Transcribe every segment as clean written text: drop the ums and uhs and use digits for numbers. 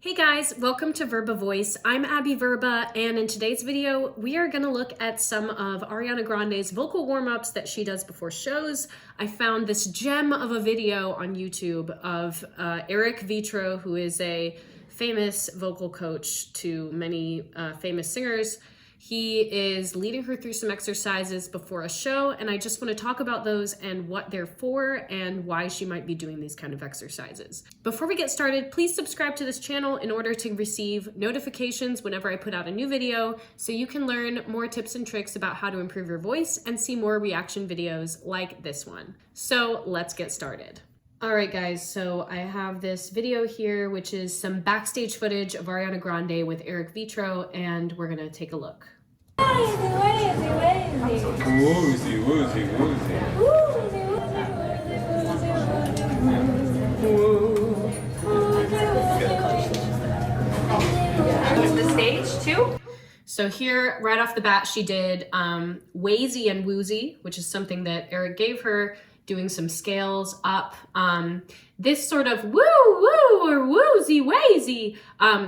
Hey guys, welcome to Verba Voice. I'm Abby Verba, and in today's video, we are going to look at some of Ariana Grande's vocal warm-ups that she does before shows. I found this gem of a video on YouTube of Eric Vitro, who is a famous vocal coach to many famous singers. He is leading her through some exercises before a show, and I just want to talk about those and what they're for and why she might be doing these kind of exercises. Before we get started, please subscribe to this channel in order to receive notifications whenever I put out a new video so you can learn more tips and tricks about how to improve your voice and see more reaction videos like this one. So let's get started. All right, guys, so I have this video here, which is some backstage footage of Ariana Grande with Eric Vitro, and we're gonna take a look. Woozy, woozy, woozy. The stage too? So here, right off the bat, she did Woozy and Woozy, which is something that Eric gave her, doing some scales up. This sort of woo woo or woozy wazy.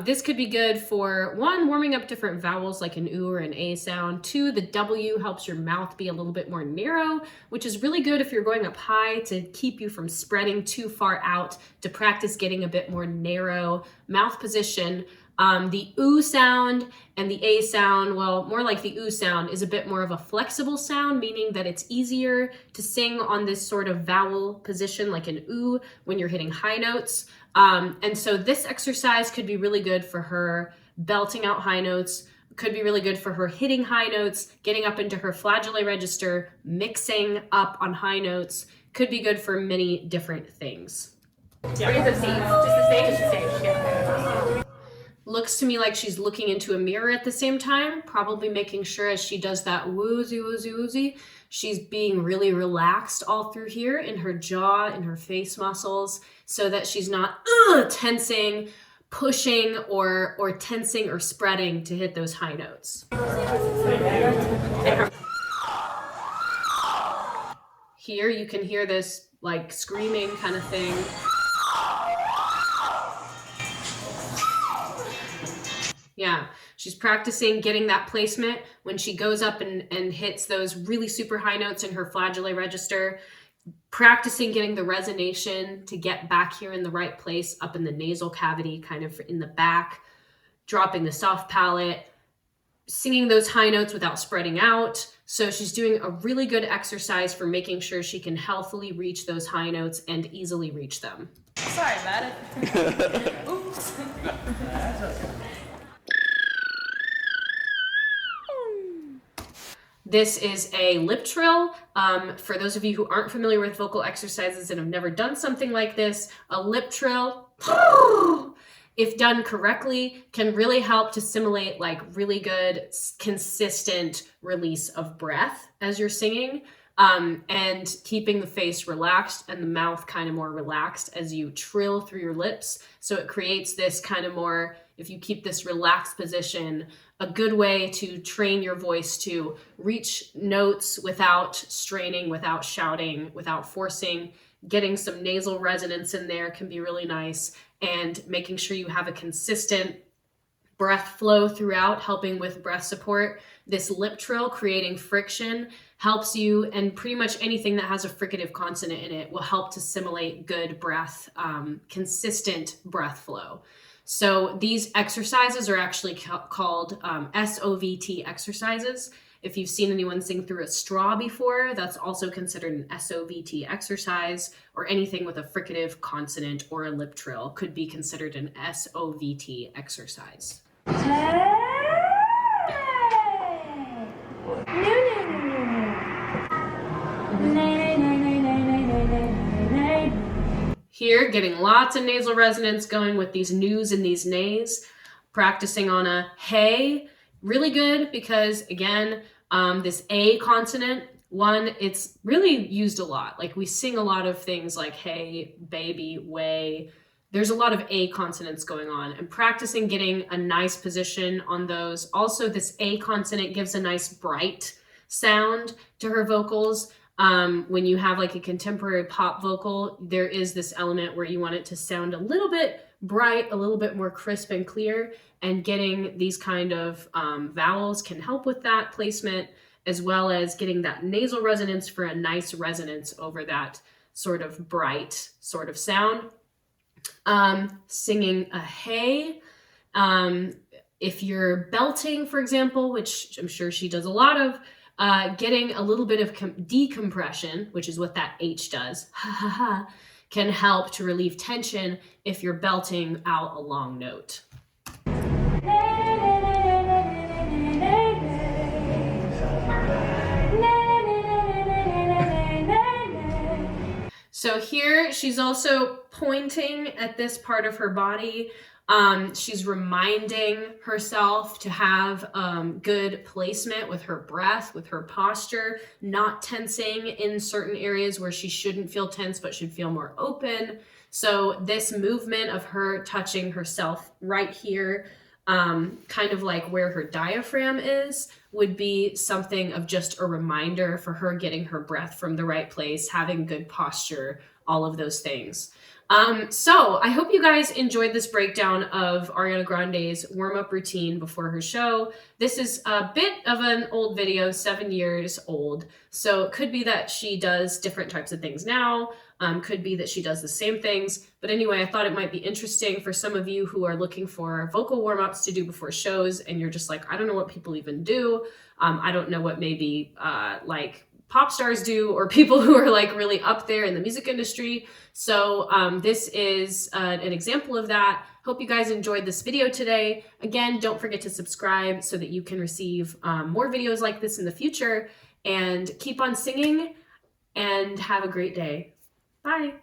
This could be good for one, warming up different vowels like an oo or an a sound. Two, the W helps your mouth be a little bit more narrow, which is really good if you're going up high to keep you from spreading too far out, to practice getting a bit more narrow mouth position. The oo sound and the a sound, well, more like the oo sound, is a bit more of a flexible sound, meaning that it's easier to sing on this sort of vowel position like an oo when you're hitting high notes. And so this exercise could be really good for her belting out high notes, could be really good for her hitting high notes, getting up into her flageolet register, mixing up on high notes, could be good for many different things. Yeah. Just the stage, yeah. Looks to me like she's looking into a mirror at the same time, probably making sure as she does that woozy, woozy, woozy, she's being really relaxed all through here in her jaw and her face muscles so that she's not tensing, pushing, or tensing or spreading to hit those high notes. Here you can hear this like screaming kind of thing. Yeah, she's practicing getting that placement when she goes up and hits those really super high notes in her flageolet register, practicing getting the resonation to get back here in the right place, up in the nasal cavity, kind of in the back, dropping the soft palate, singing those high notes without spreading out. So she's doing a really good exercise for making sure she can healthily reach those high notes and easily reach them. Sorry about it. Oops. This is a lip trill. For those of you who aren't familiar with vocal exercises and have never done something like this, a lip trill, if done correctly, can really help to simulate like really good, consistent release of breath as you're singing, and keeping the face relaxed and the mouth kind of more relaxed as you trill through your lips. So it creates this kind of more, if you keep this relaxed position, a good way to train your voice to reach notes without straining, without shouting, without forcing. Getting some nasal resonance in there can be really nice, and making sure you have a consistent breath flow throughout, helping with breath support. This lip trill, creating friction, helps you, and pretty much anything that has a fricative consonant in it will help to simulate good breath, consistent breath flow. So these exercises are actually called SOVT exercises. If you've seen anyone sing through a straw before, that's also considered an SOVT exercise, or anything with a fricative consonant or a lip trill could be considered an SOVT exercise. Here, getting lots of nasal resonance going with these noos and these nays, practicing on a hey, really good because, again, this A consonant, one, it's really used a lot. Like we sing a lot of things like hey, baby, way. There's a lot of A consonants going on, and practicing getting a nice position on those. Also, this A consonant gives a nice bright sound to her vocals. When you have like a contemporary pop vocal, there is this element where you want it to sound a little bit bright, a little bit more crisp and clear, and getting these kind of vowels can help with that placement, as well as getting that nasal resonance for a nice resonance over that sort of bright sort of sound. Singing a hey. If you're belting, for example, which I'm sure she does a lot of, getting a little bit of decompression, which is what that H does, can help to relieve tension if you're belting out a long note. So here she's also pointing at this part of her body. She's reminding herself to have good placement with her breath, with her posture, not tensing in certain areas where she shouldn't feel tense but should feel more open. So this movement of her touching herself right here, kind of like where her diaphragm is, would be something of just a reminder for her getting her breath from the right place, having good posture, all of those things. So I hope you guys enjoyed this breakdown of Ariana Grande's warm-up routine before her show. This is a bit of an old video, 7 years old. So it could be that she does different types of things now. Could be that she does the same things. But anyway, I thought it might be interesting for some of you who are looking for vocal warm-ups to do before shows, and you're just like, I don't know what people even do. I don't know what maybe like pop stars do, or people who are like really up there in the music industry. So this is an example of that. Hope you guys enjoyed this video today. Again, don't forget to subscribe so that you can receive more videos like this in the future, and keep on singing and have a great day. Bye.